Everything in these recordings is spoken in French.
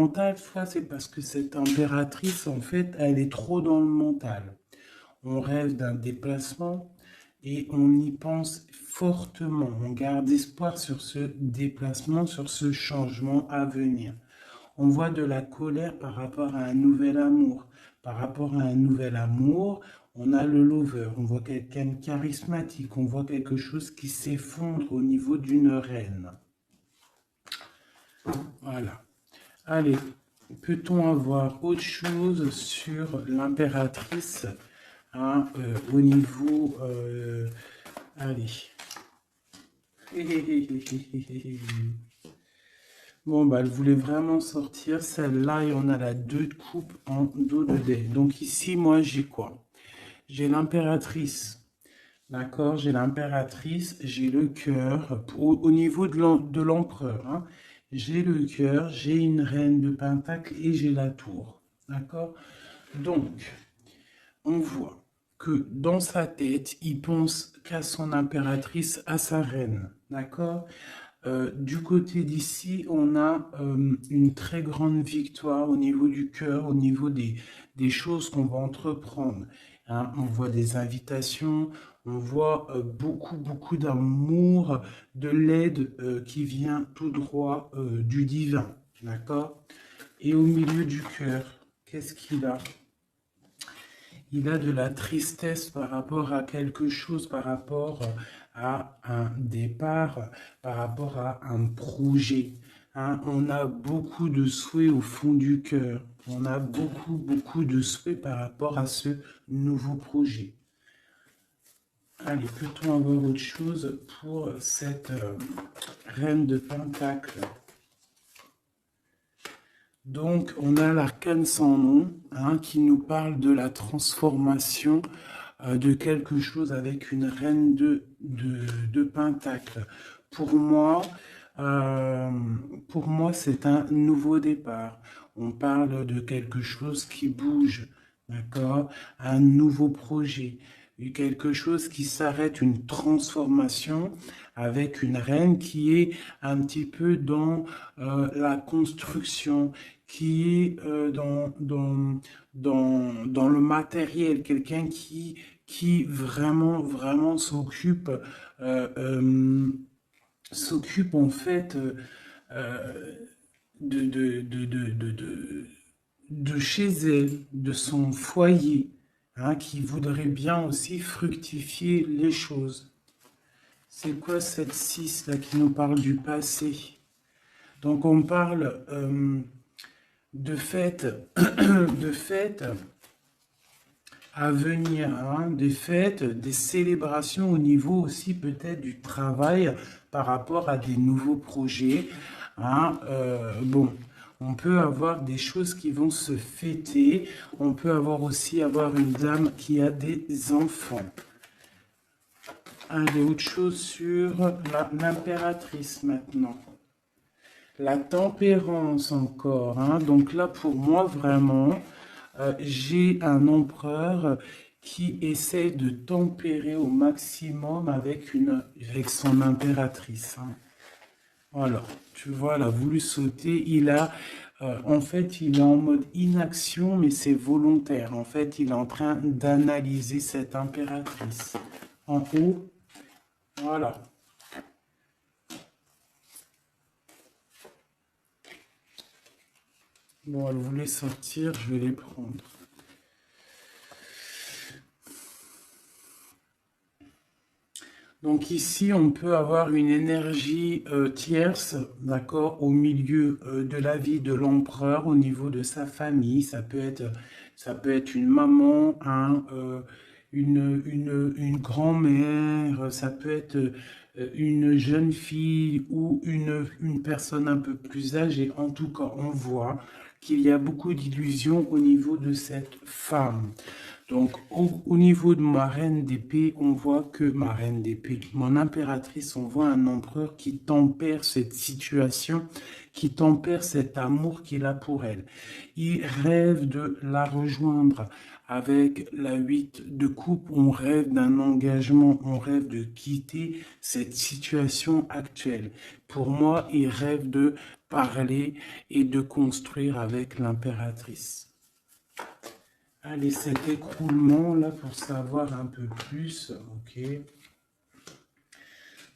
mental, soit c'est parce que cette impératrice, en fait, elle est trop dans le mental. On rêve d'un déplacement et on y pense fortement. On garde espoir sur ce déplacement, sur ce changement à venir. On voit de la colère par rapport à un nouvel amour. Par rapport à un nouvel amour, on a le lover, on voit quelqu'un de charismatique, on voit quelque chose qui s'effondre au niveau d'une reine. Voilà. Allez, peut-on avoir autre chose sur l'impératrice hein, au niveau... allez. Bon, bah, elle voulait vraiment sortir celle-là et on a la 2 de coupe en dos de dé. Donc ici, moi, j'ai quoi? J'ai l'impératrice. D'accord? J'ai l'impératrice, j'ai le cœur. Au niveau de l'empereur, hein, j'ai le cœur, j'ai une reine de pentacle et j'ai la tour. D'accord? Donc, on voit que dans sa tête, il pense qu'à son impératrice, à sa reine. D'accord? Du côté d'ici, on a une très grande victoire au niveau du cœur, au niveau des choses qu'on va entreprendre. Hein. On voit des invitations, on voit beaucoup d'amour, de l'aide qui vient tout droit du divin. D'accord? Et au milieu du cœur, qu'est-ce qu'il a? Il a de la tristesse par rapport à quelque chose, par rapport à un départ, par rapport à un projet. Hein. On a beaucoup de souhaits au fond du cœur. On a beaucoup de souhaits par rapport à ce nouveau projet. Allez, peut-on avoir autre chose pour cette reine de Pentacle? Donc, on a l'arcane sans nom hein, qui nous parle de la transformation de quelque chose avec une reine de Pentacle. Pour moi, c'est un nouveau départ. On parle de quelque chose qui bouge, d'accord? Un nouveau projet, quelque chose qui s'arrête, une transformation avec une reine qui est un petit peu dans la construction, qui est dans le matériel, quelqu'un qui vraiment s'occupe s'occupe en fait de, de, de, de, de, de, de chez elle, de son foyer, hein, qui voudrait bien aussi fructifier les choses. C'est quoi cette 6 là qui nous parle du passé? Donc on parle de fêtes, de fêtes à venir, hein, des fêtes, des célébrations au niveau aussi peut-être du travail par rapport à des nouveaux projets. Hein, bon, on peut avoir des choses qui vont se fêter, on peut avoir aussi avoir une dame qui a des enfants. Allez, autre chose sur l'impératrice maintenant. La tempérance encore. Hein. Donc là, pour moi, vraiment, j'ai un empereur qui essaie de tempérer au maximum avec son impératrice. Hein. Voilà, tu vois, elle a voulu sauter. En fait, il est en mode inaction, mais c'est volontaire. En fait, il est en train d'analyser cette impératrice. En haut, voilà. Bon, elle voulait sortir, je vais les prendre. Donc ici, on peut avoir une énergie tierce, d'accord, au milieu de la vie de l'empereur, au niveau de sa famille. Ça peut être une maman, hein, une grand-mère, ça peut être une jeune fille ou une personne un peu plus âgée. En tout cas, on voit qu'il y a beaucoup d'illusions au niveau de cette femme. Donc, au niveau de ma reine d'épée, on voit que ma reine d'épée, mon impératrice, on voit un empereur qui tempère cette situation, qui tempère cet amour qu'il a pour elle. Il rêve de la rejoindre avec la 8 de coupe. On rêve d'un engagement, on rêve de quitter cette situation actuelle. Pour moi, il rêve de parler et de construire avec l'impératrice. Allez, cet écroulement là pour savoir un peu plus, ok.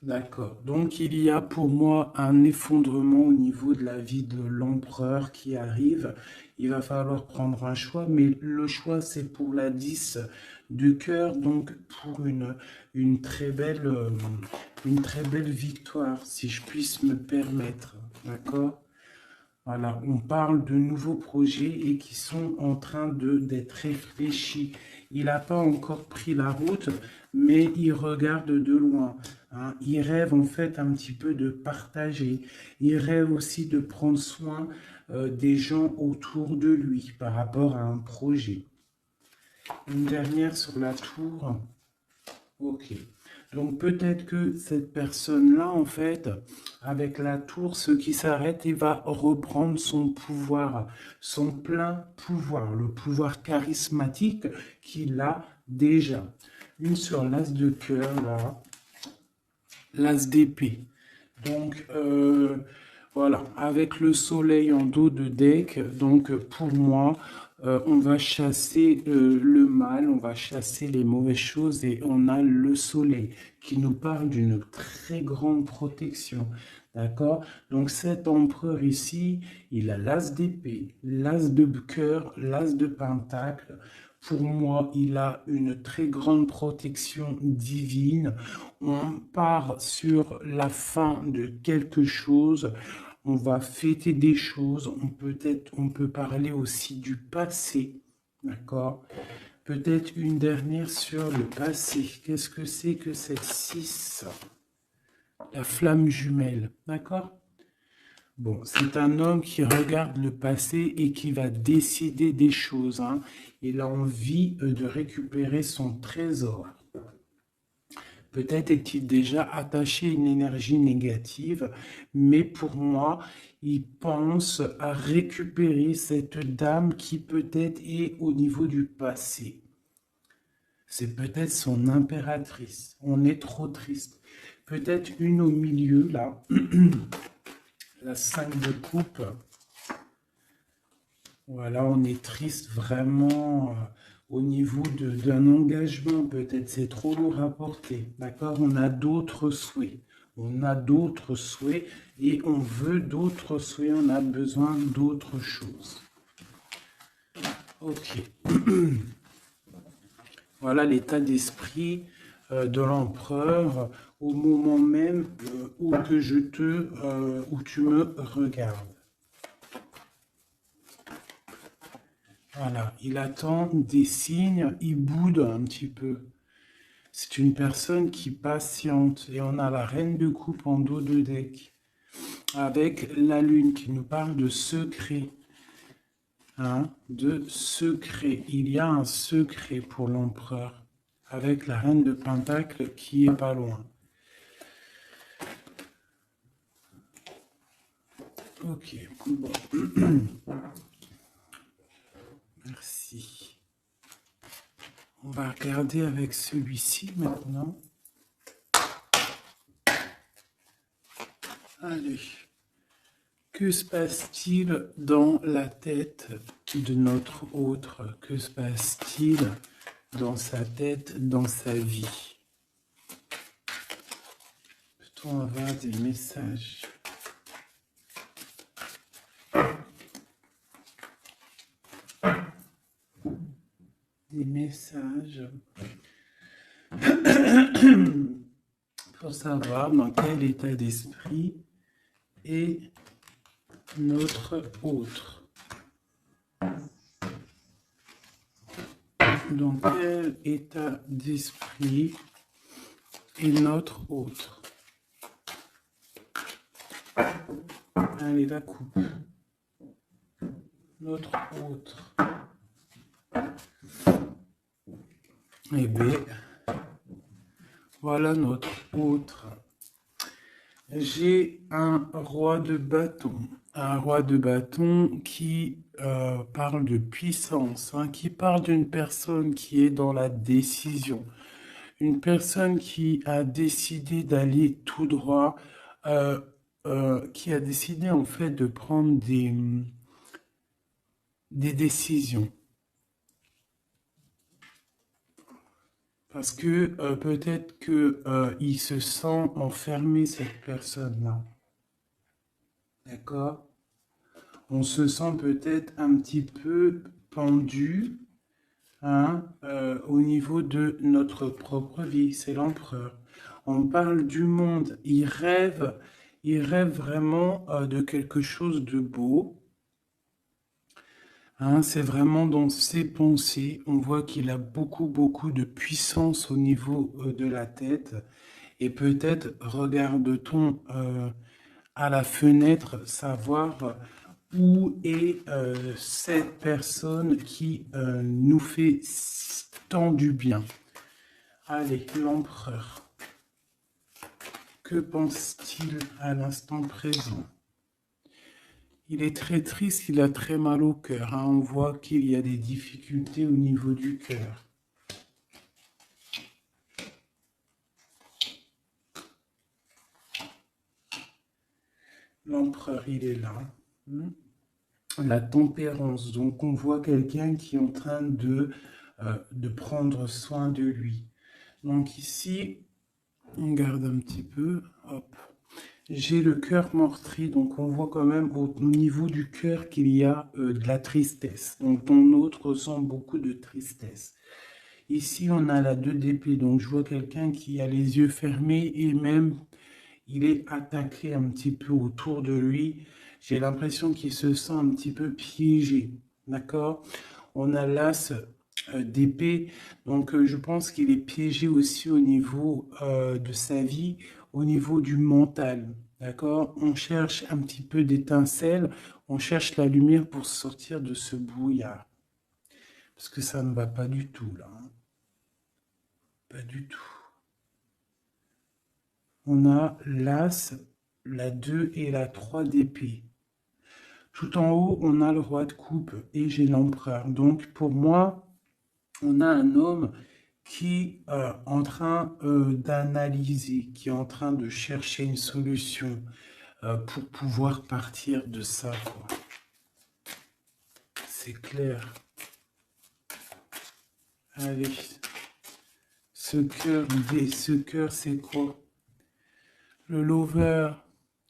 D'accord. Donc, il y a pour moi un effondrement au niveau de la vie de l'empereur qui arrive. Il va falloir prendre un choix, mais le choix, c'est pour la 10 de cœur, donc pour une très belle victoire, si je puisse me permettre. D'accord? Voilà, on parle de nouveaux projets et qui sont en train d'être réfléchis. Il n'a pas encore pris la route, mais il regarde de loin. Hein. Il rêve en fait un petit peu de partager. Il rêve aussi de prendre soin des gens autour de lui par rapport à un projet. Une dernière sur la tour. Ok. Donc peut-être que cette personne-là, en fait, avec la tour, ce qui s'arrête, il va reprendre son pouvoir, son plein pouvoir, le pouvoir charismatique qu'il a déjà. Une sur l'as de cœur, là, l'as d'épée. Donc, voilà, avec le soleil en dos de deck, donc pour moi, on va chasser le mal, on va chasser les mauvaises choses et on a le soleil qui nous parle d'une très grande protection. D'accord? Donc cet empereur ici, il a l'as d'épée, l'as de cœur, l'as de pentacle. Pour moi, il a une très grande protection divine. On part sur la fin de quelque chose. On va fêter des choses. On peut parler aussi du passé. D'accord? Peut-être une dernière sur le passé. Qu'est-ce que c'est que cette 6? La flamme jumelle. D'accord? Bon, c'est un homme qui regarde le passé et qui va décider des choses. Hein. Il a envie de récupérer son trésor. Peut-être est-il déjà attaché à une énergie négative, mais pour moi, il pense à récupérer cette dame qui peut-être est au niveau du passé. C'est peut-être son impératrice. On est trop triste. Peut-être une au milieu, là. La 5 de coupe. Voilà, on est triste vraiment au niveau d'un engagement. Peut-être c'est trop lourd à porter. D'accord? On a d'autres souhaits. On a d'autres souhaits et on veut d'autres souhaits. On a besoin d'autres choses. Ok. Voilà l'état d'esprit de l'empereur au moment même où tu me regardes. Voilà, il attend des signes, il boude un petit peu. C'est une personne qui patiente et on a la reine de coupe en dos de deck avec la lune qui nous parle de secret. Hein, de secret. Il y a un secret pour l'empereur avec la reine de pentacle qui est pas loin. Ok, bon. Merci. On va regarder avec celui-ci maintenant. Allez. Que se passe-t-il dans la tête de notre autre? Que se passe-t-il dans sa tête, dans sa vie? Peut-on avoir des messages? Des messages pour savoir dans quel état d'esprit est notre autre. Dans quel état d'esprit est notre autre? Allez, la coupe. Notre autre. Eh bien, voilà notre autre. J'ai un roi de bâton. Un roi de bâton qui parle de puissance, hein, qui parle d'une personne qui est dans la décision. Une personne qui a décidé d'aller tout droit qui a décidé en fait de prendre des décisions. Parce que peut-être que il se sent enfermé, cette personne-là. D'accord? On se sent peut-être un petit peu pendu, hein, au niveau de notre propre vie. C'est l'empereur. On parle du monde. Il rêve vraiment de quelque chose de beau. Hein, c'est vraiment dans ses pensées. On voit qu'il a beaucoup de puissance au niveau de la tête. Et peut-être regarde-t-on à la fenêtre savoir où est cette personne qui nous fait tant du bien. Allez, l'empereur. Que pense-t-il à l'instant présent? Il est très triste, il a très mal au cœur. Hein. On voit qu'il y a des difficultés au niveau du cœur. L'empereur, il est là. La tempérance. Donc, on voit quelqu'un qui est en train de prendre soin de lui. Donc, ici, on garde un petit peu. Hop. J'ai le cœur meurtri, donc on voit quand même au niveau du cœur qu'il y a de la tristesse. Donc ton autre ressent beaucoup de tristesse. Ici, on a la 2 d'épée, donc je vois quelqu'un qui a les yeux fermés et même il est attaqué un petit peu autour de lui. J'ai l'impression qu'il se sent un petit peu piégé, d'accord? On a l'as d'épée, donc je pense qu'il est piégé aussi au niveau de sa vie, au niveau du mental, d'accord? On cherche un petit peu d'étincelle, on cherche la lumière pour sortir de ce brouillard, parce que ça ne va pas du tout là, hein. Pas du tout. On a l'as, la 2 et la 3 d'épée. Tout en haut, on a le roi de coupe et j'ai l'empereur. Donc pour moi, on a un homme qui est en train d'analyser, qui est en train de chercher une solution pour pouvoir partir de ça, quoi. C'est clair. Allez. Ce cœur, c'est quoi? Le lover,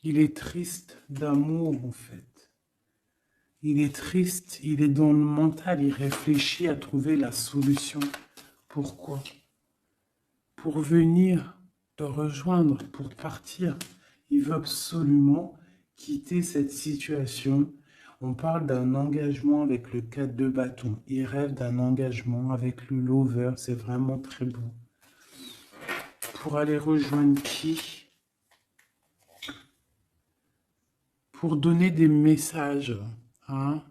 il est triste d'amour, en fait. Il est triste, il est dans le mental, il réfléchit à trouver la solution. Pourquoi? Pour venir te rejoindre, pour partir. Il veut absolument quitter cette situation. On parle d'un engagement avec le 4 de bâton. Il rêve d'un engagement avec le lover. C'est vraiment très beau. Pour aller rejoindre qui? Pour donner des messages. Hein?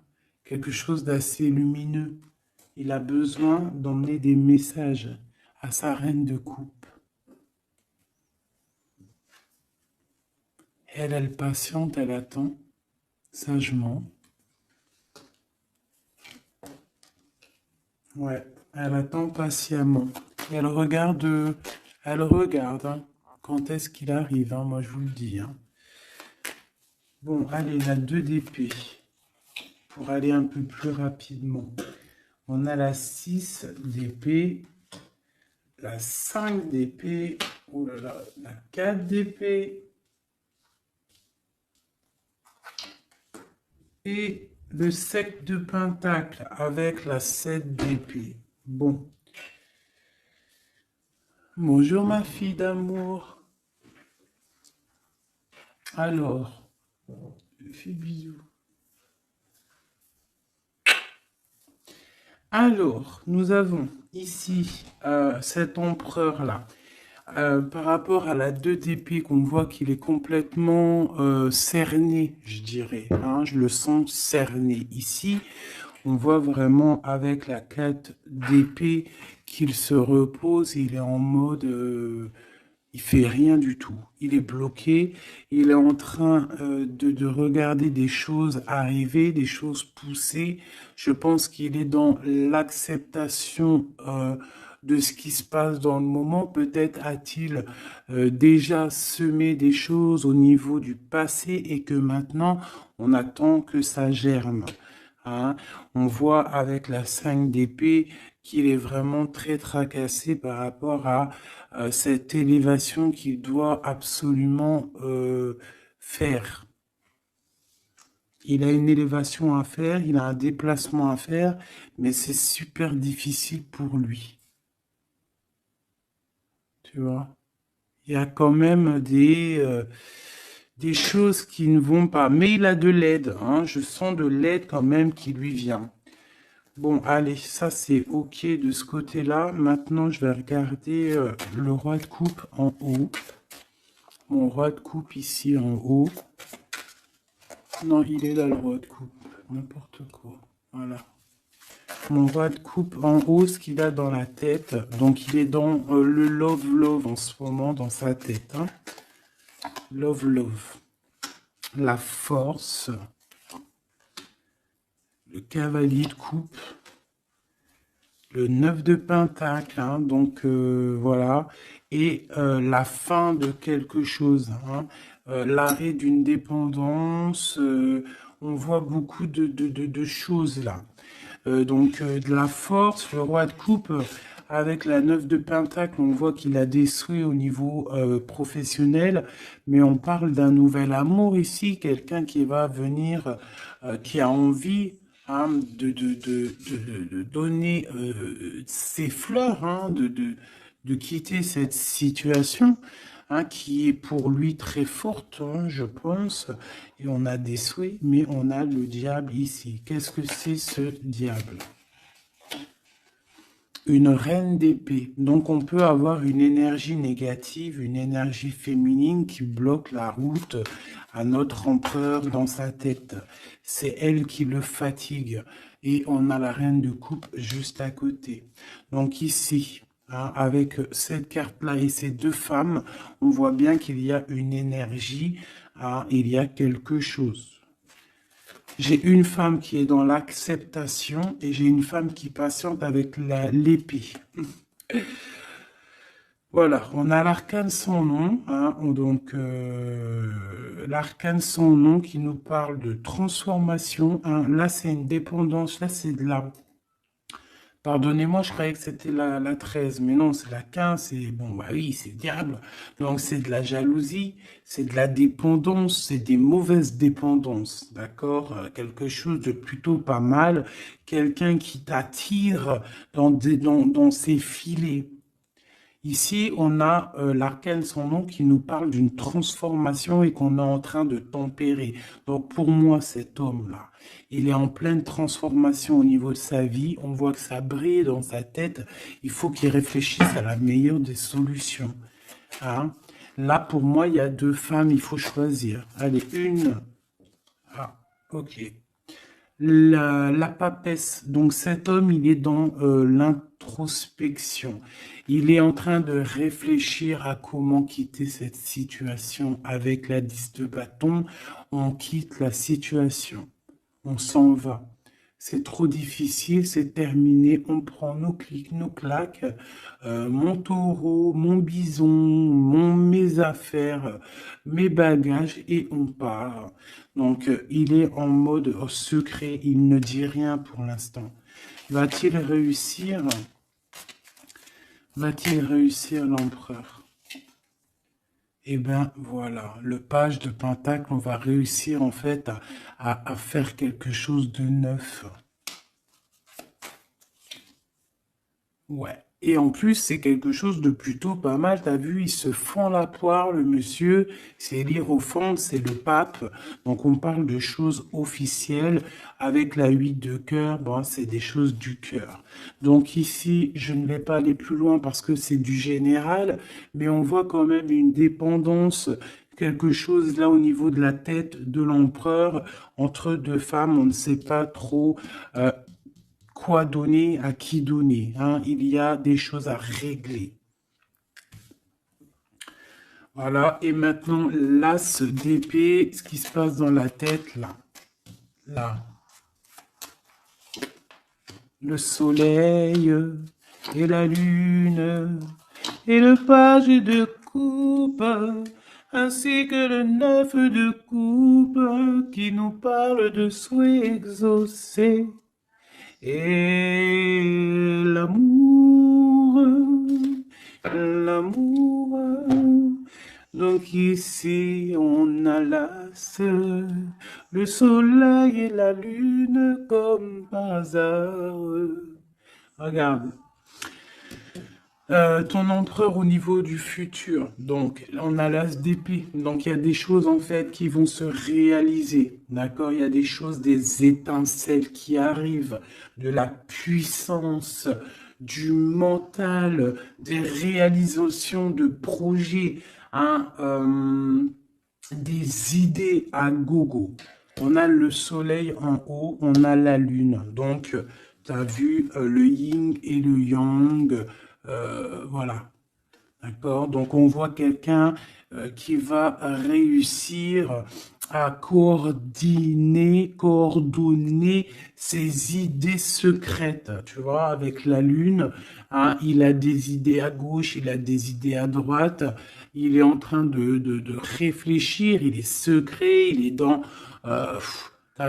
Quelque chose d'assez lumineux. Il a besoin d'emmener des messages à sa reine de coupe. Elle patiente, elle attend sagement. Ouais, elle attend patiemment. Elle regarde, hein, quand est-ce qu'il arrive, hein, moi je vous le dis. Hein. Bon, allez, la 2 d'épée, pour aller un peu plus rapidement. On a la 6 d'épée, la 5 d'épée, oh là là, la 4 d'épée, et le 7 de pentacle avec la 7 d'épée. Bon. Bonjour ma fille d'amour. Alors, je fais bisous. Alors, nous avons ici cet empereur-là. Par rapport à la 2 d'épée, qu'on voit qu'il est complètement cerné, je dirais. Hein, je le sens cerné. Ici, on voit vraiment avec la 4 d'épée qu'il se repose. Il est en mode... il fait rien du tout. Il est bloqué. Il est en train de regarder des choses arriver, des choses pousser. Je pense qu'il est dans l'acceptation de ce qui se passe dans le moment. Peut-être a-t-il déjà semé des choses au niveau du passé et que maintenant, on attend que ça germe. Hein. On voit avec la 5 d'épée qu'il est vraiment très tracassé par rapport à cette élévation qu'il doit absolument faire. Il a une élévation à faire, il a un déplacement à faire, mais c'est super difficile pour lui. Tu vois? Il y a quand même des choses qui ne vont pas. Mais il a de l'aide, hein. Je sens de l'aide quand même qui lui vient. Bon, allez, ça c'est OK de ce côté-là. Maintenant, je vais regarder le roi de coupe en haut. Mon roi de coupe ici en haut. Non, il est là le roi de coupe. N'importe quoi. Voilà. Mon roi de coupe en haut, ce qu'il a dans la tête. Donc, il est dans le love en ce moment, dans sa tête. Hein. Love. La force. Le cavalier de coupe. Le 9 de pentacle. Hein, donc, voilà. Et la fin de quelque chose. Hein, l'arrêt d'une dépendance. On voit beaucoup de choses là. Donc de la force, le roi de coupe avec la 9 de pentacle, on voit qu'il a des souhaits au niveau professionnel, mais on parle d'un nouvel amour ici, quelqu'un qui va venir, qui a envie hein, de donner ses fleurs, hein, de quitter cette situation. Hein, qui est pour lui très forte, hein, je pense. Et on a des souhaits, mais on a le diable ici. Qu'est-ce que c'est ce diable? Une reine d'épée. Donc on peut avoir une énergie négative, une énergie féminine qui bloque la route à notre empereur dans sa tête. C'est elle qui le fatigue. Et on a la reine de coupe juste à côté. Donc ici, hein, avec cette carte-là et ces deux femmes, on voit bien qu'il y a une énergie, hein, il y a quelque chose. J'ai une femme qui est dans l'acceptation et j'ai une femme qui patiente avec l'épée. Voilà, on a l'arcane sans nom, hein, donc l'arcane sans nom qui nous parle de transformation. Hein, là, c'est une dépendance, là, c'est de la... Pardonnez-moi, je croyais que c'était la 13, mais non, c'est la 15, c'est... Bon, bah oui, c'est le diable. Donc, c'est de la jalousie, c'est de la dépendance, c'est des mauvaises dépendances, d'accord? Quelque chose de plutôt pas mal, quelqu'un qui t'attire dans ses filets. Ici, on a l'arcane sans nom qui nous parle d'une transformation et qu'on est en train de tempérer. Donc pour moi, cet homme-là, il est en pleine transformation au niveau de sa vie. On voit que ça brille dans sa tête. Il faut qu'il réfléchisse à la meilleure des solutions. Hein? Là, pour moi, il y a deux femmes, il faut choisir. Allez, une. Ah, ok. La papesse, donc cet homme, il est dans l'introspection. Il est en train de réfléchir à comment quitter cette situation. Avec la 10 de bâton, on quitte la situation. On s'en va. C'est trop difficile, c'est terminé. On prend nos clics, nos claques, mon taureau, mon bison, mes affaires, mes bagages et on part. Donc, il est en mode secret. Il ne dit rien pour l'instant. Va-t-il réussir? Va-t-il réussir l'empereur? Eh bien, voilà, le page de Pentacle, on va réussir en fait à faire quelque chose de neuf. Ouais. Et en plus, c'est quelque chose de plutôt pas mal. T'as vu, il se fend la poire, le monsieur. C'est l'hiérophante, c'est le pape. Donc, on parle de choses officielles. Avec la 8 de cœur, bon, c'est des choses du cœur. Donc ici, je ne vais pas aller plus loin parce que c'est du général. Mais on voit quand même une dépendance, quelque chose là au niveau de la tête de l'empereur. Entre deux femmes, on ne sait pas trop... quoi donner, à qui donner. Hein? Il y a des choses à régler. Voilà, et maintenant, l'as d'épée, ce qui se passe dans la tête, là. Là. Le soleil et la lune, et le page de coupe, ainsi que le 9 de coupe, qui nous parle de souhaits exaucés, et l'amour, l'amour. Donc ici, on a l'as, le soleil et la lune comme par hasard. Regarde. Ton empereur au niveau du futur. Donc, on a l'as d'épée. Donc, il y a des choses, en fait, qui vont se réaliser. D'accord? Il y a des choses, des étincelles qui arrivent, de la puissance, du mental, des réalisations de projets, hein, des idées à gogo. On a le soleil en haut, on a la lune. Donc, tu as vu le yin et le yang. Voilà. D'accord? Donc, on voit quelqu'un qui va réussir à coordonner ses idées secrètes. Tu vois, avec la lune, hein, il a des idées à gauche, il a des idées à droite. Il est en train de réfléchir, il est secret, il est dans... t'as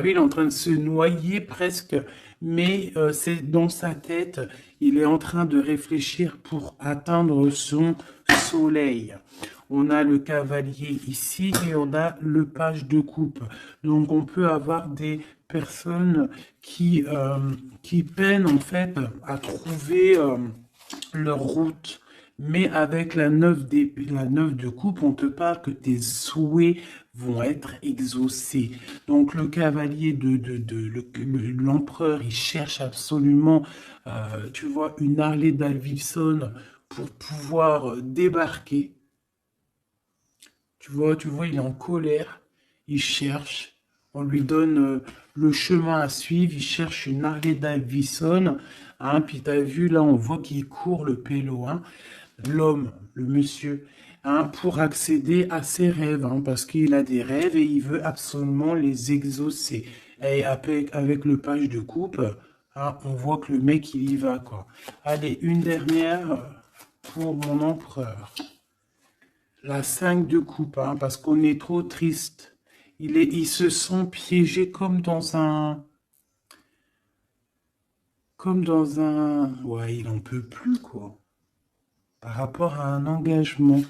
vu, il est en train de se noyer presque, mais c'est dans sa tête, il est en train de réfléchir pour atteindre son soleil. On a le cavalier ici et on a le page de coupe. Donc on peut avoir des personnes qui peinent en fait à trouver leur route. Mais avec la 9 de coupe, on te parle que tes souhaits vont être exaucés. Donc le cavalier l'empereur, il cherche absolument, tu vois, une Harley Davidson pour pouvoir débarquer. Tu vois, il est en colère, il cherche, on lui donne le chemin à suivre, il cherche une Harley Davidson, hein, puis tu as vu, là, on voit qu'il court le pélo, hein, l'homme, le monsieur, hein, pour accéder à ses rêves, hein, parce qu'il a des rêves et il veut absolument les exaucer. Et avec le page de coupe, hein, on voit que le mec, il y va, quoi. Allez, une dernière pour mon empereur. La 5 de coupe, hein, parce qu'on est trop triste. Ils se sont piégés comme dans un... Ouais, il en peut plus, quoi. Par rapport à un engagement.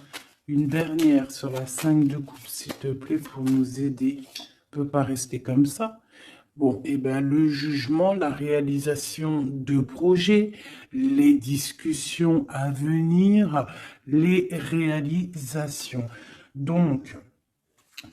Une dernière sur la 5 de coupe, s'il te plaît, pour nous aider. On ne peut pas rester comme ça. Bon, et bien le jugement, la réalisation de projets, les discussions à venir, les réalisations. Donc,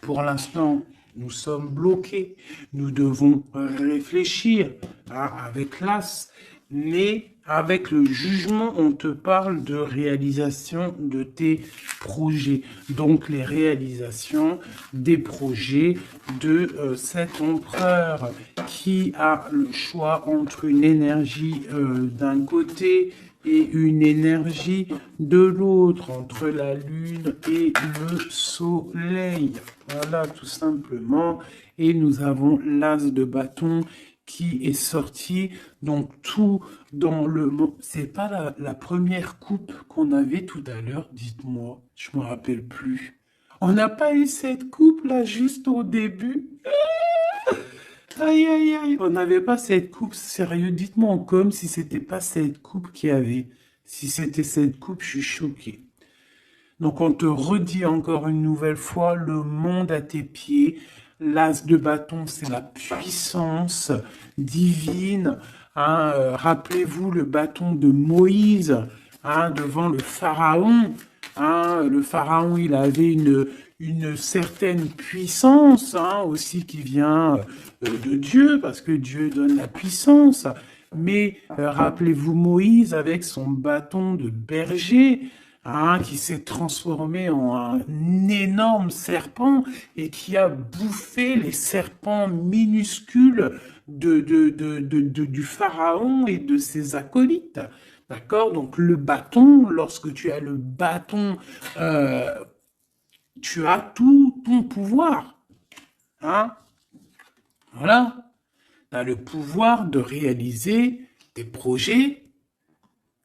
pour l'instant, nous sommes bloqués. Nous devons réfléchir, hein, avec l'as, mais avec le jugement, on te parle de réalisation de tes projets. Donc, les réalisations des projets de cet empereur qui a le choix entre une énergie d'un côté et une énergie de l'autre, entre la lune et le soleil. Voilà, tout simplement. Et nous avons l'as de bâton qui est sorti. Donc, tout dans le... C'est pas la première coupe qu'on avait tout à l'heure, dites-moi. Je me rappelle plus. On n'a pas eu cette coupe là juste au début. Aïe, aïe, aïe. On n'avait pas cette coupe, sérieux. Dites-moi en com si c'était pas cette coupe qu'il y avait. Si c'était cette coupe, je suis choqué. Donc on te redit encore une nouvelle fois, le monde à tes pieds. L'as de bâton, c'est la puissance divine. Hein, rappelez-vous le bâton de Moïse, hein, devant le pharaon. Hein, le pharaon, il avait une certaine puissance, hein, aussi qui vient de Dieu, parce que Dieu donne la puissance. Mais rappelez-vous Moïse avec son bâton de berger, hein, qui s'est transformé en un énorme serpent et qui a bouffé les serpents minuscules du pharaon et de ses acolytes. D'accord? Donc le bâton, lorsque tu as le bâton, tu as tout ton pouvoir. Hein? Voilà. Tu as le pouvoir de réaliser tes projets,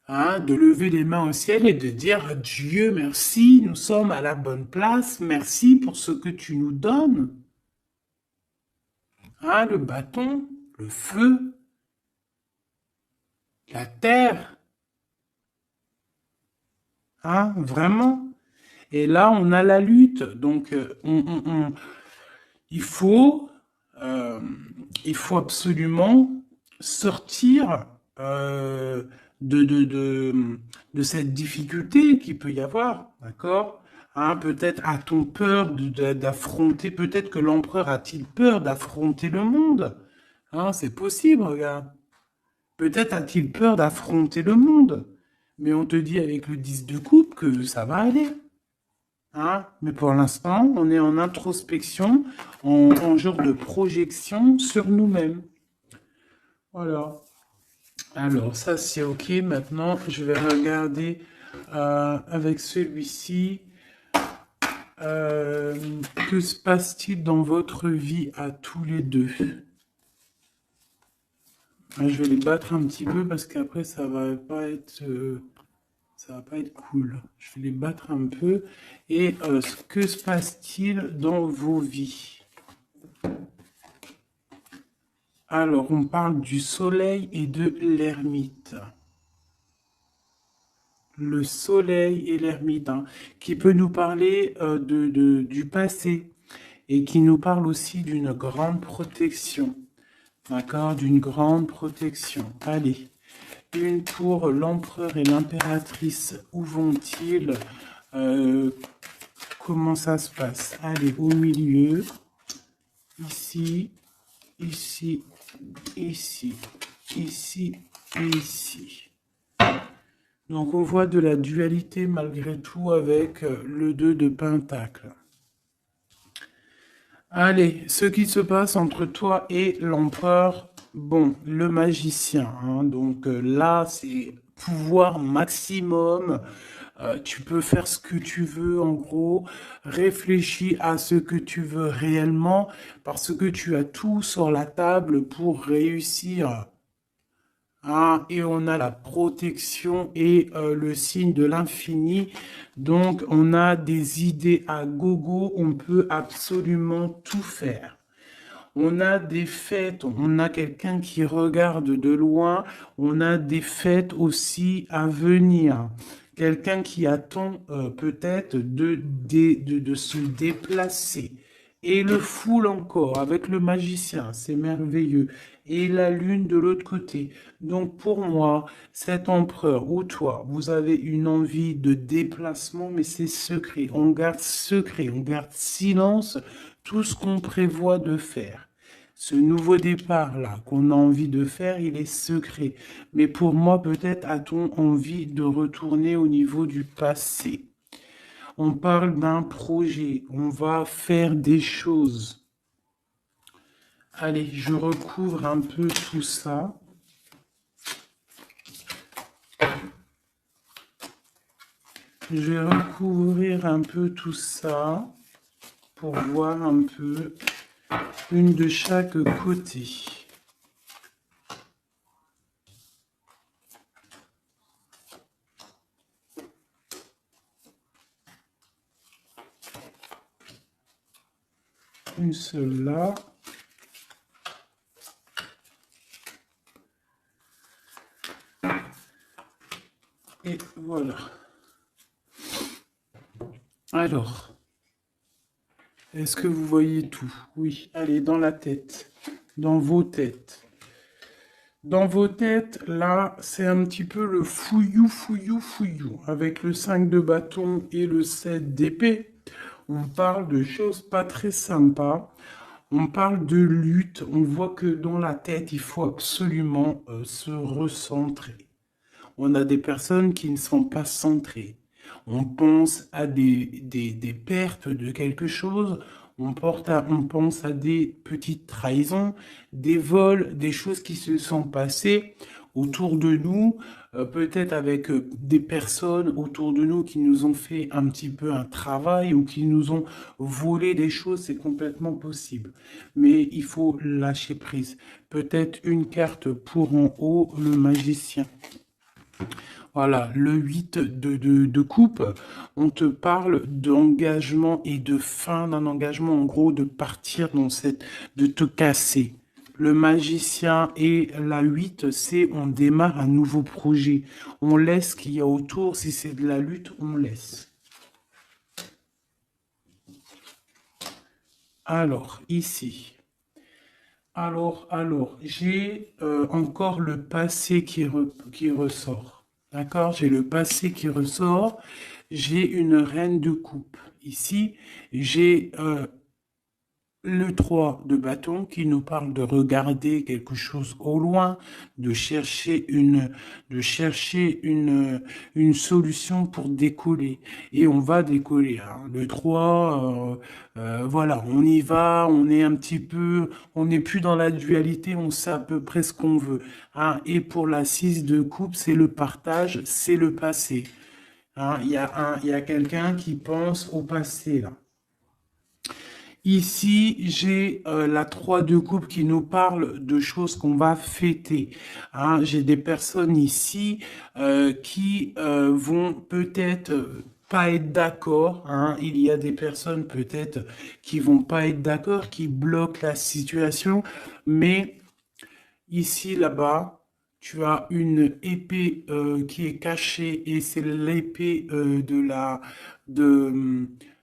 Hein, de lever les mains au ciel et de dire Dieu, merci, nous sommes à la bonne place, merci pour ce que tu nous donnes. Hein, le bâton, le feu, la terre. Hein, vraiment. Et là, on a la lutte. Donc, il faut, euh, il faut absolument sortir de cette difficulté qu'il peut y avoir, d'accord? Hein, peut-être a-t-on peur d'affronter, peut-être que l'empereur a-t-il peur d'affronter le monde? Hein, c'est possible, regarde. Peut-être a-t-il peur d'affronter le monde. Mais on te dit avec le 10 de coupe que ça va aller. Hein? Mais pour l'instant, on est en introspection, en genre de projection sur nous-mêmes. Voilà. Alors, ça c'est OK. Maintenant, je vais regarder avec celui-ci. Que se passe-t-il dans votre vie à tous les deux? Je vais les battre un petit peu parce qu'après, ça va pas être cool. Je vais les battre un peu. Et que se passe-t-il dans vos vies? Alors, on parle du soleil et de l'ermite. Le soleil et l'ermite, hein, qui peut nous parler du passé et qui nous parle aussi d'une grande protection. D'accord? D'une grande protection. Allez, une pour l'empereur et l'impératrice. Où vont-ils? Comment ça se passe? Allez, au milieu. Ici, ici, ici, ici et ici. Donc on voit de la dualité malgré tout avec le 2 de Pentacle. Allez, ce qui se passe entre toi et l'empereur, bon, le magicien, hein, donc là c'est pouvoir maximum, tu peux faire ce que tu veux en gros, réfléchis à ce que tu veux réellement, parce que tu as tout sur la table pour réussir. Ah, et on a la protection et le signe de l'infini. Donc, on a des idées à gogo. On peut absolument tout faire. On a des fêtes. On a quelqu'un qui regarde de loin. On a des fêtes aussi à venir. Quelqu'un qui attend peut-être de se déplacer. Et le foule encore avec le magicien, c'est merveilleux. Et la lune de l'autre côté. Donc pour moi, cet empereur ou toi, vous avez une envie de déplacement, mais c'est secret. On garde secret, on garde silence tout ce qu'on prévoit de faire. Ce nouveau départ-là qu'on a envie de faire, il est secret. Mais pour moi, peut-être a-t-on envie de retourner au niveau du passé. On parle d'un projet, on va faire des choses. Allez, je recouvre un peu tout ça. Je vais recouvrir un peu tout ça pour voir un peu une de chaque côté. Une seule là. Et voilà. Alors, est-ce que vous voyez tout? Oui, allez, dans la tête, dans vos têtes. Dans vos têtes, là, c'est un petit peu le fouillou, fouillou, fouillou. Avec le 5 de bâton et le 7 d'épée, on parle de choses pas très sympas. On parle de lutte. On voit que dans la tête, il faut absolument se recentrer. On a des personnes qui ne sont pas centrées. On pense à des pertes de quelque chose, on pense à des petites trahisons, des vols, des choses qui se sont passées autour de nous, peut-être avec des personnes autour de nous qui nous ont fait un petit peu un travail ou qui nous ont volé des choses, c'est complètement possible. Mais il faut lâcher prise. Peut-être une carte pour en haut, le magicien. Voilà, le 8 de coupe, on te parle d'engagement et de fin d'un engagement, en gros, de partir dans cette, de te casser. Le magicien et la 8, c'est on démarre un nouveau projet. On laisse ce qu'il y a autour, si c'est de la lutte, on laisse. Alors, ici. Alors, j'ai encore le passé qui ressort. D'accord? J'ai le passé qui ressort. J'ai une reine de coupe. Ici, j'ai le 3 de bâton qui nous parle de regarder quelque chose au loin, de chercher une solution pour décoller. Et on va décoller, hein. Le 3, voilà, on y va, on est un petit peu, on n'est plus dans la dualité, on sait à peu près ce qu'on veut, hein. Et pour la 6 de coupe, c'est le partage, c'est le passé. Hein. Il y a quelqu'un qui pense au passé, là. Ici, j'ai la 3 de coupe qui nous parle de choses qu'on va fêter. Hein, j'ai des personnes ici qui vont peut-être pas être d'accord. Hein. Il y a des personnes peut-être qui vont pas être d'accord, qui bloquent la situation. Mais ici, là-bas, tu as une épée qui est cachée et c'est l'épée de,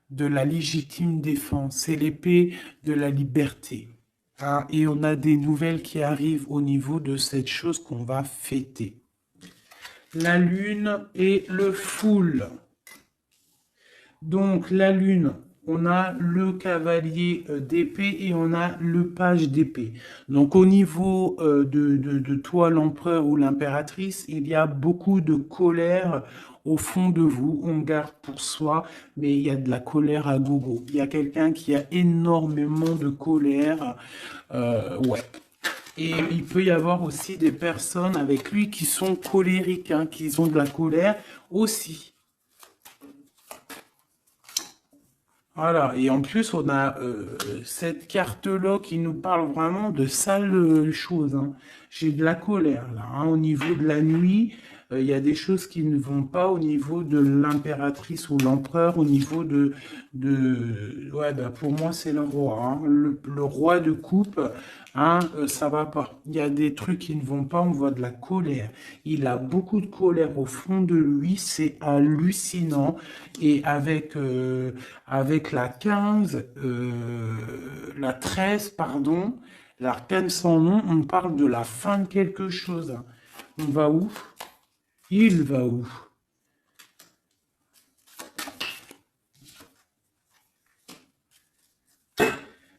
de la légitime défense. C'est l'épée de la liberté. Hein, et on a des nouvelles qui arrivent au niveau de cette chose qu'on va fêter. La lune et le foule. Donc la lune, on a le cavalier d'épée et on a le page d'épée. Donc au niveau de toi, l'empereur ou l'impératrice, il y a beaucoup de colère au fond de vous. On garde pour soi, mais il y a de la colère à gogo. Il y a quelqu'un qui a énormément de colère. Ouais. Et il peut y avoir aussi des personnes avec lui qui sont colériques, hein, qui ont de la colère aussi. Voilà, et en plus, on a cette carte-là qui nous parle vraiment de sales choses. Hein. J'ai de la colère, là. Hein. Au niveau de la nuit, il y a des choses qui ne vont pas au niveau de l'impératrice ou l'empereur, au niveau Ouais, bah, pour moi, c'est le roi. Hein. Le roi de coupe, hein, ça va pas. Il y a des trucs qui ne vont pas, on voit de la colère. Il a beaucoup de colère au fond de lui, c'est hallucinant. Et avec la 15, la 13, pardon, l'arcane sans nom, on parle de la fin de quelque chose. On va où? Il va où?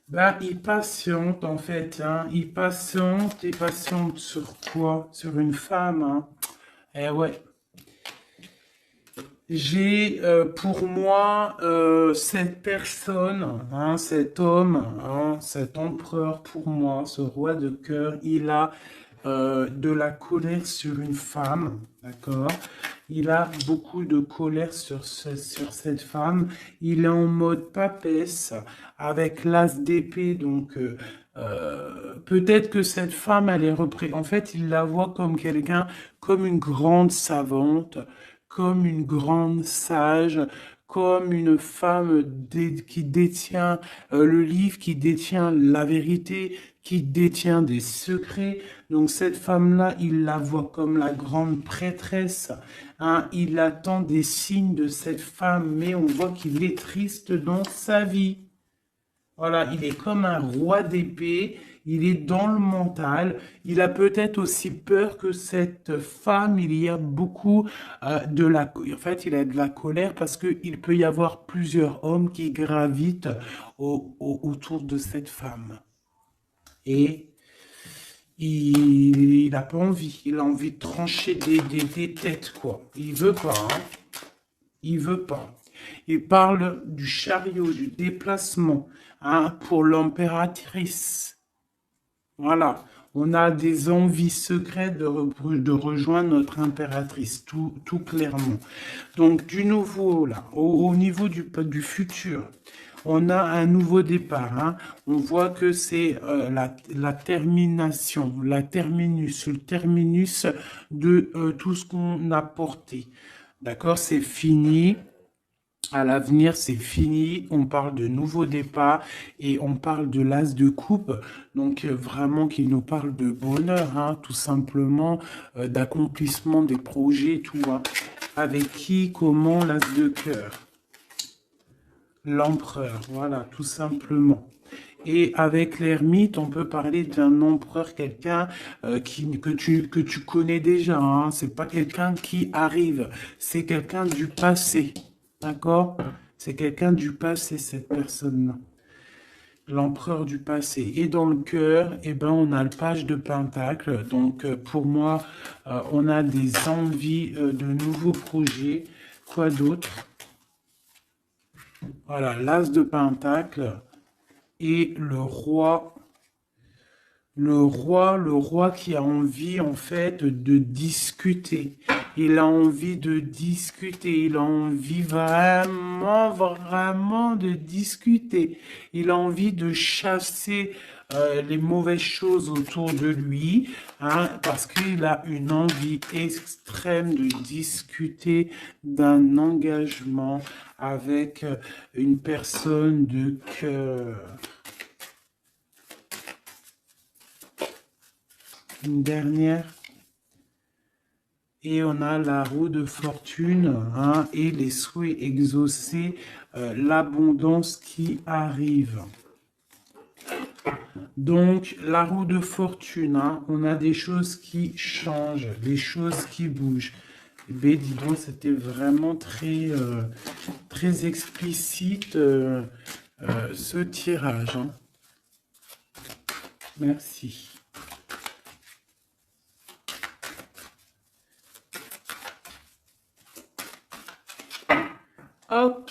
Ben, il patiente en fait, hein. Il patiente sur quoi? Sur une femme, hein. Eh ouais. J'ai pour moi cette personne, hein, cet homme, hein, cet empereur pour moi, ce roi de cœur, il a de la colère sur une femme, d'accord? Il a beaucoup de colère sur cette femme. Il est en mode papesse avec l'as d'épée, donc peut-être que cette femme, elle est en fait, il la voit comme quelqu'un, comme une grande savante, comme une grande sage, comme une femme qui détient le livre, qui détient la vérité, qui détient des secrets. Donc cette femme-là, il la voit comme la grande prêtresse. Hein. Il attend des signes de cette femme, mais on voit qu'il est triste dans sa vie. Voilà, il est comme un roi d'épée, il est dans le mental, il a peut-être aussi peur que cette femme, il y a beaucoup En fait, il a de la colère parce qu'il peut y avoir plusieurs hommes qui gravitent autour de cette femme. Et il n'a pas envie, il a envie de trancher des têtes, quoi. Il veut pas, hein. Il veut pas. Il parle du chariot, du déplacement, hein, pour l'impératrice. Voilà. On a des envies secrètes de rejoindre notre impératrice, tout clairement. Donc, du nouveau, là, au niveau du futur, on a un nouveau départ. Hein. On voit que c'est la termination, la terminus, le terminus de tout ce qu'on a porté. D'accord, c'est fini. À l'avenir, c'est fini. On parle de nouveau départ et on parle de l'as de coupe. Donc, vraiment, qu'il nous parle de bonheur, hein, tout simplement, d'accomplissement des projets, tout. Hein. Avec qui, comment, l'as de cœur. L'empereur, voilà, tout simplement. Et avec l'ermite, on peut parler d'un empereur, quelqu'un que tu connais déjà. Hein. C'est pas quelqu'un qui arrive, c'est quelqu'un du passé. D'accord? C'est quelqu'un du passé, cette personne-là. L'empereur du passé. Et dans le cœur, eh ben, on a le page de Pentacle. Donc, pour moi, on a des envies de nouveaux projets. Quoi d'autre? Voilà, l'as de Pentacle et le roi qui a envie, en fait, de discuter. Il a envie de discuter. Il a envie vraiment, vraiment de discuter. Il a envie de chasser les mauvaises choses autour de lui, hein, parce qu'il a une envie extrême de discuter d'un engagement avec une personne de cœur. Une dernière. Et on a la roue de fortune, hein, et les souhaits exaucés, l'abondance qui arrive. Donc, la roue de fortune, hein, on a des choses qui changent, des choses qui bougent. Ben, dis donc, c'était vraiment très, très explicite ce tirage. Hein. Merci. Hop,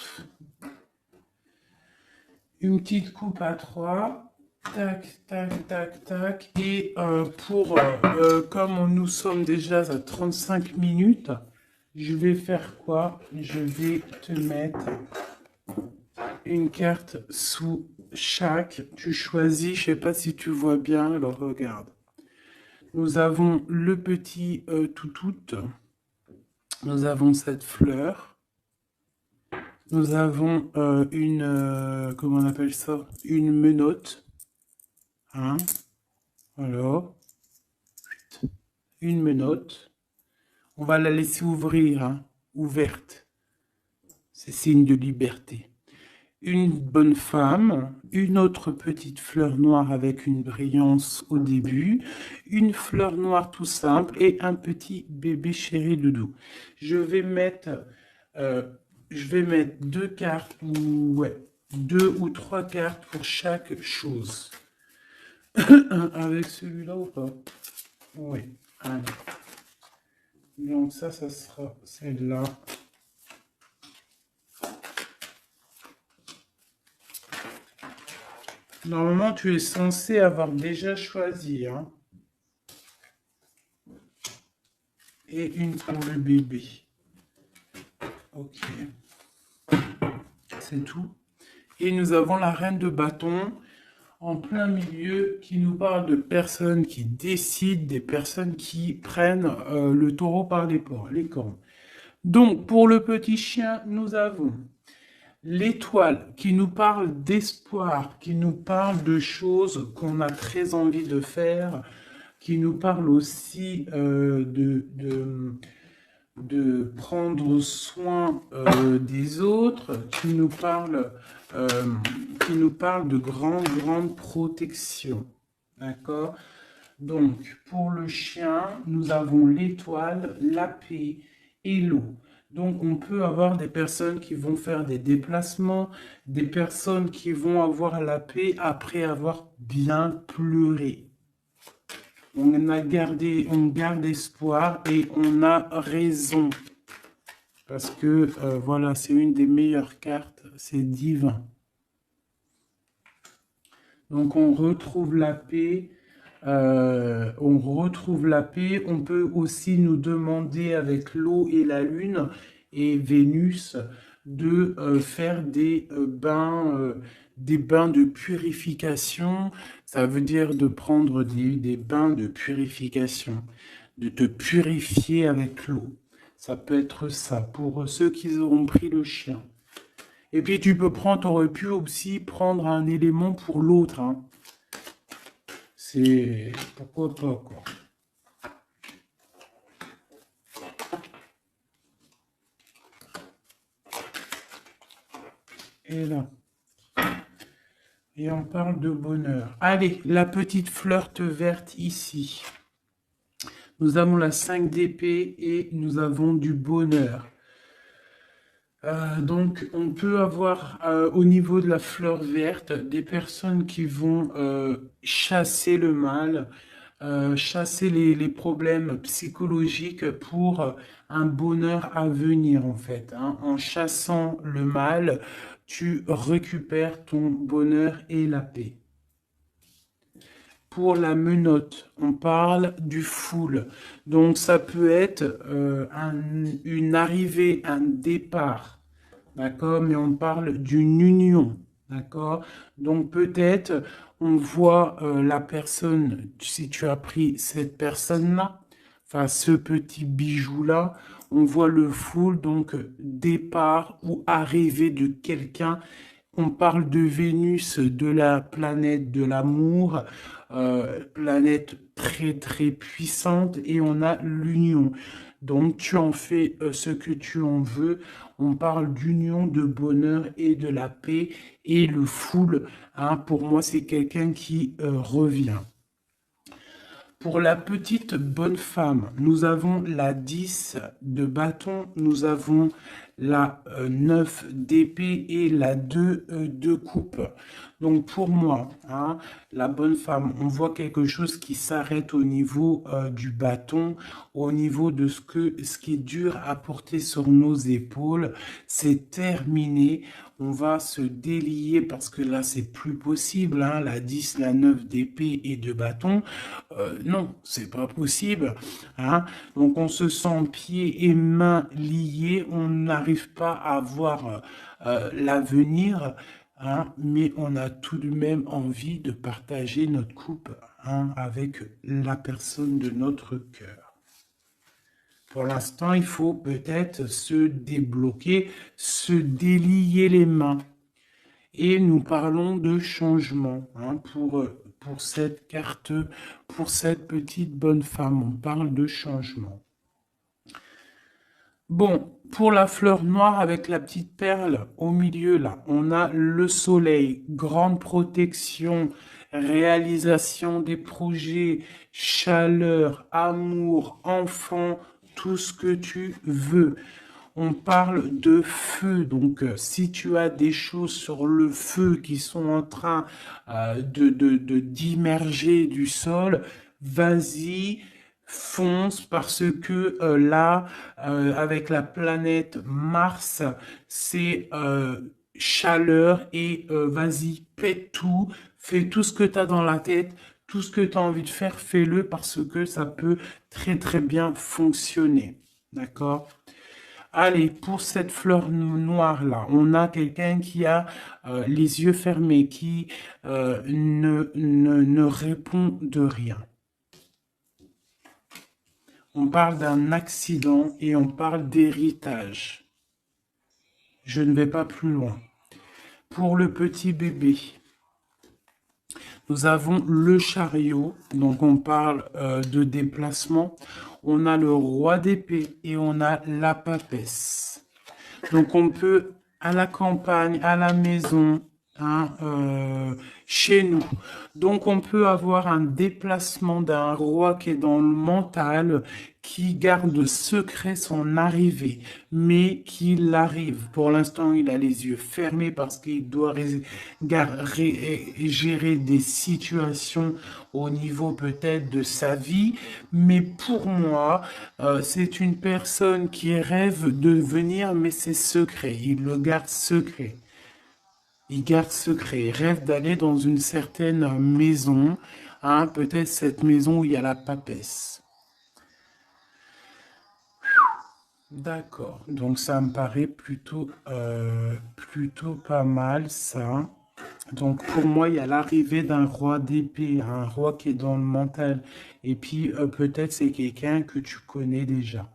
une petite coupe à 3, tac, tac, tac, tac, et comme nous sommes déjà à 35 minutes, je vais faire quoi? Je vais te mettre une carte sous chaque, tu choisis, je sais pas si tu vois bien, alors regarde. Nous avons le petit toutout, nous avons cette fleur, nous avons comment on appelle ça? Une menotte. Hein? Alors, une menotte. On va la laisser ouvrir, hein? Ouverte. C'est signe de liberté. Une bonne femme, une autre petite fleur noire avec une brillance au début, une fleur noire tout simple et un petit bébé chéri doudou. Je vais mettre deux cartes, ouais, 2 ou 3 cartes pour chaque chose. Avec celui-là ou pas? Oui, allez. Donc ça sera celle-là. Normalement, tu es censé avoir déjà choisi, hein. Et une pour le bébé. Ok. C'est tout. Et nous avons la reine de bâton en plein milieu qui nous parle de personnes qui décident, des personnes qui prennent le taureau par les cornes. Donc, pour le petit chien, nous avons l'étoile qui nous parle d'espoir, qui nous parle de choses qu'on a très envie de faire, qui nous parle aussi de prendre soin des autres, qui nous parle de grande protection. D'accord? Donc, pour le chien, nous avons l'étoile, la paix et l'eau. Donc, on peut avoir des personnes qui vont faire des déplacements, des personnes qui vont avoir la paix après avoir bien pleuré. On garde espoir et on a raison. Parce que, voilà, c'est une des meilleures cartes, c'est divin. Donc, on retrouve la paix. On peut aussi nous demander avec l'eau et la lune et Vénus de faire des bains de purification. Ça veut dire de prendre des bains de purification, de te purifier avec l'eau. Ça peut être ça pour ceux qui auront pris le chien. Et puis tu peux prendre, t'aurais pu aussi prendre un élément pour l'autre, hein. C'est pourquoi pas, quoi. Et là. Et on parle de bonheur. Allez, la petite fleur verte ici. Nous avons la 5 d'épée et nous avons du bonheur. Donc, on peut avoir au niveau de la fleur verte des personnes qui vont chasser le mal, chasser les problèmes psychologiques pour un bonheur à venir en fait, hein. En chassant le mal, tu récupères ton bonheur et la paix. Pour la menotte, on parle du full. Donc ça peut être une arrivée, un départ, d'accord? Mais on parle d'une union, d'accord? Donc peut-être on voit la personne, si tu as pris cette personne-là, enfin ce petit bijou-là, on voit le full, donc départ ou arrivée de quelqu'un. On parle de Vénus, de la planète de l'amour, planète très très puissante, et on a l'union. Donc tu en fais ce que tu en veux. On parle d'union, de bonheur et de la paix. Et le full, hein, pour moi, c'est quelqu'un qui revient. Pour la petite bonne femme, nous avons la 10 de bâton, nous avons la 9 d'épée et la 2 de coupe. Donc pour moi, hein, la bonne femme, on voit quelque chose qui s'arrête au niveau du bâton, au niveau de ce qui est dur à porter sur nos épaules. C'est terminé. On va se délier parce que là, c'est plus possible, hein, la 10, la 9 d'épée et de bâton. Non, c'est pas possible, hein. Donc, on se sent pieds et mains liés. On n'arrive pas à voir l'avenir, hein, mais on a tout de même envie de partager notre coupe, hein, avec la personne de notre cœur. Pour l'instant, il faut peut-être se débloquer, se délier les mains. Et nous parlons de changement, hein, pour cette carte, pour cette petite bonne femme. On parle de changement. Bon, pour la fleur noire avec la petite perle au milieu, là, on a le soleil, grande protection, réalisation des projets, chaleur, amour, enfant, tout ce que tu veux. On parle de feu, donc si tu as des choses sur le feu qui sont en train d'immerger du sol, vas-y, fonce, parce que là, avec la planète Mars, c'est chaleur, et vas-y, pète tout, fais tout ce que tu as dans la tête, tout ce que tu as envie de faire, fais-le, parce que ça peut très très bien fonctionner. D'accord? Allez, pour cette fleur noire-là, on a quelqu'un qui a les yeux fermés, qui ne répond de rien. On parle d'un accident et on parle d'héritage. Je ne vais pas plus loin. Pour le petit bébé, nous avons le chariot, donc on parle de déplacement. On a le roi d'épée et on a la papesse. Donc on peut, à la campagne, à la maison, hein, chez nous. Donc on peut avoir un déplacement d'un roi qui est dans le mental, qui garde secret son arrivée, mais qu'il arrive. Pour l'instant, il a les yeux fermés parce qu'il doit gérer des situations au niveau peut-être de sa vie. Mais pour moi, c'est une personne qui rêve de venir, mais c'est secret. Il le garde secret. Il garde secret. Il rêve d'aller dans une certaine maison, hein, peut-être cette maison où il y a la papesse. D'accord. Donc ça me paraît plutôt pas mal ça. Donc pour moi, il y a l'arrivée d'un roi d'épée, un roi qui est dans le mental. Et puis peut-être c'est quelqu'un que tu connais déjà.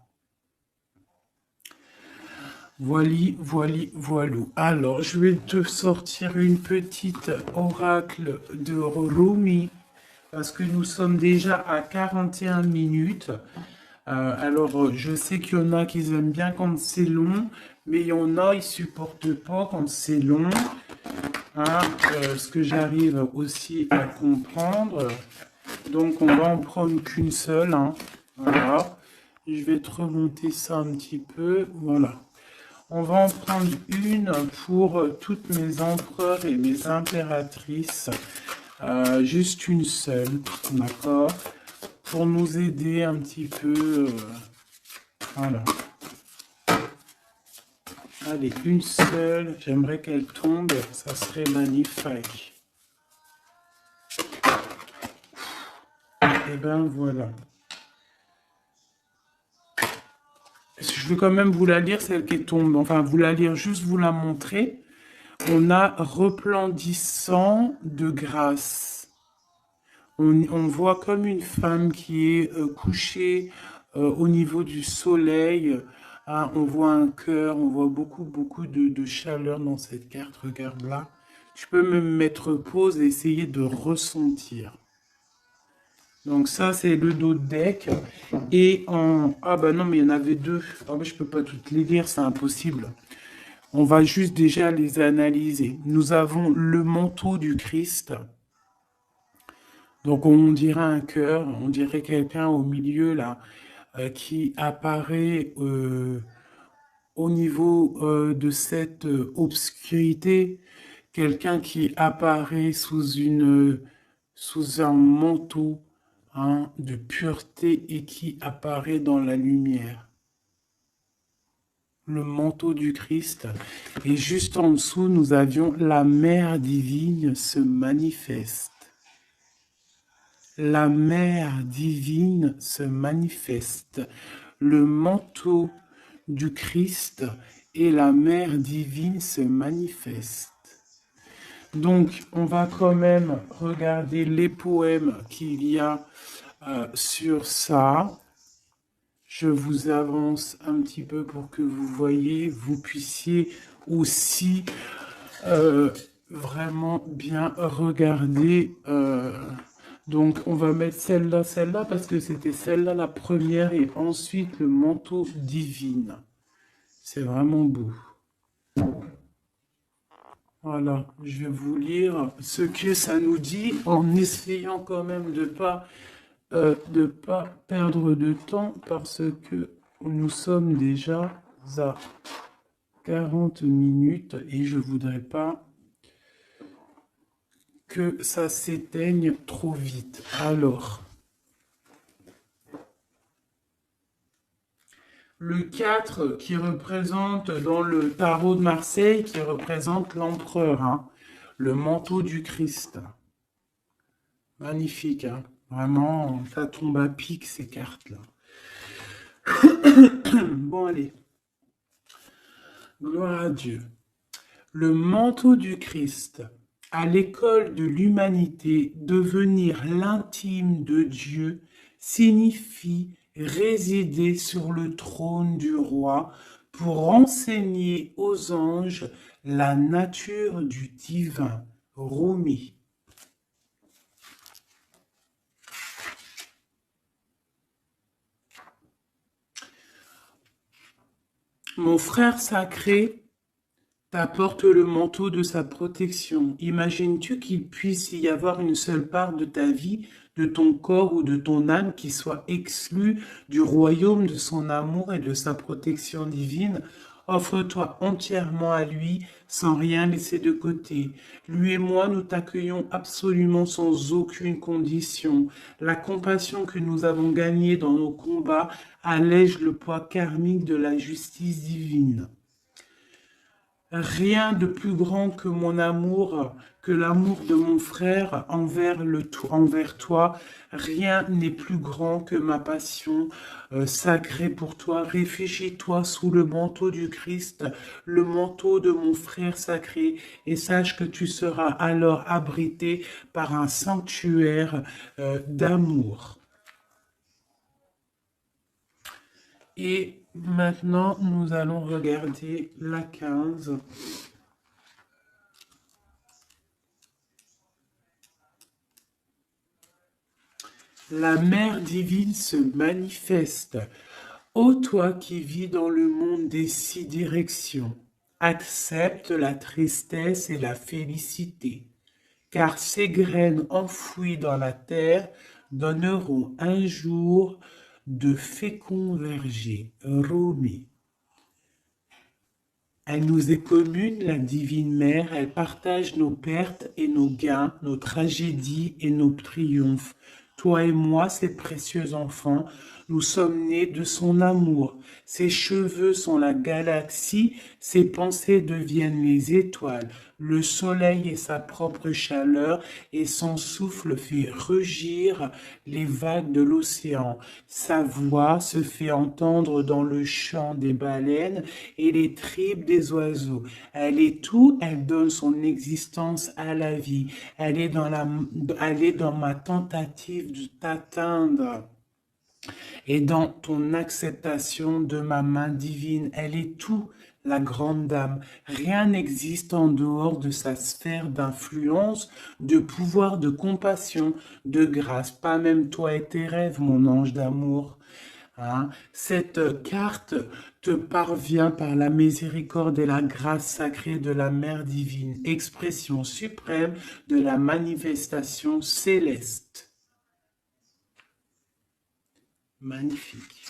Voilou. Alors, je vais te sortir une petite oracle de Rumi, parce que nous sommes déjà à 41 minutes. Alors, je sais qu'il y en a qui aiment bien quand c'est long, mais il y en a, ils supportent pas quand c'est long. Hein, ce que j'arrive aussi à comprendre. Donc, on va en prendre qu'une seule. Hein. Voilà. Je vais te remonter ça un petit peu. Voilà. On va en prendre une pour toutes mes empereurs et mes impératrices. Juste une seule, d'accord? Pour nous aider un petit peu. Voilà. Allez, une seule. J'aimerais qu'elle tombe. Ça serait magnifique. Et ben voilà. Je vais quand même vous la lire, celle qui tombe. Enfin, vous la lire, juste vous la montrer. On a resplendissant de grâce. On voit comme une femme qui est couchée au niveau du soleil. Hein, on voit un cœur, on voit beaucoup de chaleur dans cette carte. Regarde là. Tu peux me mettre pause et essayer de ressentir. Donc ça, c'est le dos de deck. Et en... Ah bah non, mais il y en avait deux. Ah bah, je peux pas toutes les lire, c'est impossible. On va juste déjà les analyser. Nous avons le manteau du Christ. Donc on dirait un cœur, on dirait quelqu'un au milieu là qui apparaît au niveau de cette obscurité, quelqu'un qui apparaît sous un manteau hein, de pureté et qui apparaît dans la lumière. Le manteau du Christ. Et juste en dessous, nous avions la mère divine se manifeste. La mère divine se manifeste. Le manteau du Christ et la mère divine se manifestent. Donc, on va quand même regarder les poèmes qu'il y a sur ça. Je vous avance un petit peu pour que vous voyez, vous puissiez aussi vraiment bien regarder. Donc, on va mettre celle-là, parce que c'était celle-là la première, et ensuite le manteau divin. C'est vraiment beau. Voilà, je vais vous lire ce que ça nous dit, en essayant quand même de pas perdre de temps, parce que nous sommes déjà à 40 minutes, et je voudrais pas que ça s'éteigne trop vite. Alors, le 4 qui représente dans le tarot de Marseille, qui représente l'empereur, hein, le manteau du Christ. Magnifique, hein. Vraiment, ça tombe à pic ces cartes-là. Bon, allez. Gloire à Dieu. Le manteau du Christ. À l'école de l'humanité, devenir l'intime de Dieu signifie résider sur le trône du roi pour enseigner aux anges la nature du divin. Rumi. Mon frère sacré t'apporte le manteau de sa protection. Imagines-tu qu'il puisse y avoir une seule part de ta vie, de ton corps ou de ton âme qui soit exclue du royaume de son amour et de sa protection divine? Offre-toi entièrement à lui, sans rien laisser de côté. Lui et moi, nous t'accueillons absolument sans aucune condition. La compassion que nous avons gagnée dans nos combats allège le poids karmique de la justice divine. Rien de plus grand que mon amour, que l'amour de mon frère envers toi. Rien n'est plus grand que ma passion sacrée pour toi. Réfugie-toi sous le manteau du Christ, le manteau de mon frère sacré, et sache que tu seras alors abrité par un sanctuaire d'amour. Et maintenant, nous allons regarder la 15. La mère divine se manifeste. Ô toi qui vis dans le monde des 6 directions, accepte la tristesse et la félicité, car ces graines enfouies dans la terre donneront un jour de féconds vergers. Romi. Elle nous est commune, la divine mère, elle partage nos pertes et nos gains, nos tragédies et nos triomphes. Toi et moi, ses précieux enfants, nous sommes nés de son amour. Ses cheveux sont la galaxie, ses pensées deviennent les étoiles. Le soleil est sa propre chaleur et son souffle fait rugir les vagues de l'océan. Sa voix se fait entendre dans le chant des baleines et les tripes des oiseaux. Elle est tout, elle donne son existence à la vie. Elle est dans ma tentative de t'atteindre et dans ton acceptation de ma main divine. Elle est tout, la grande dame. Rien n'existe en dehors de sa sphère d'influence, de pouvoir, de compassion, de grâce. Pas même toi et tes rêves, mon ange d'amour. Hein? Cette carte te parvient par la miséricorde et la grâce sacrée de la Mère divine, expression suprême de la manifestation céleste. Magnifique.